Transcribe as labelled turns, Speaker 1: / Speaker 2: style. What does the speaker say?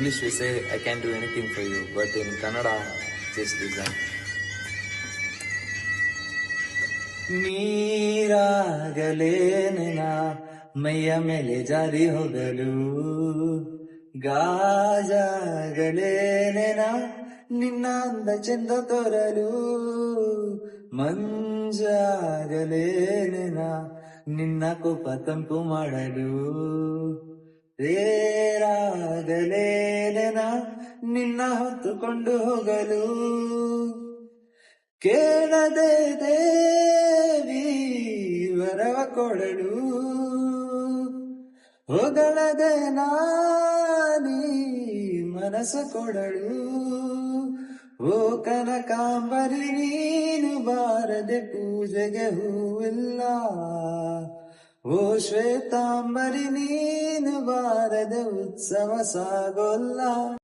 Speaker 1: English we say I can do anything for you, but in Kannada just listen. ನೀರಾಗಲೇನ ಮೈಯ ಮೇಲೆ ಜಾರಿ ಹೋಗಲು, ಗಾಜಾಗಲೇನ ನಿನ್ನ ಅಂದ ಚೆಂದ ತೋರಲು, ಮಂಜಾಗಲೇನ ನಿನ್ನ ಕೋಪ ತಂಪು ಮಾಡಲು, ತೇರಾಗಲೇನ ನಿನ್ನ ಹೊತ್ತುಕೊಂಡು ಹೋಗಲು, ಕೇಳದೆ ದೇವಿ ವರವ ಕೊಡಲು, ಹೊಗಳದೆ ನಾನಿ ಮನಸ್ಸು ಕೊಡಲು, ಓ ಕನಕಾಂಬರಿ ನೀನು ಬಾರದೆ ಪೂಜೆಗೆ ಹೂವಿಲ್ಲ, ಓ ಶ್ವೇತಾಂಬರಿ ನೀನು ಬಾರದೆ ಉತ್ಸವ ಸಾಗೋಲ್ಲ.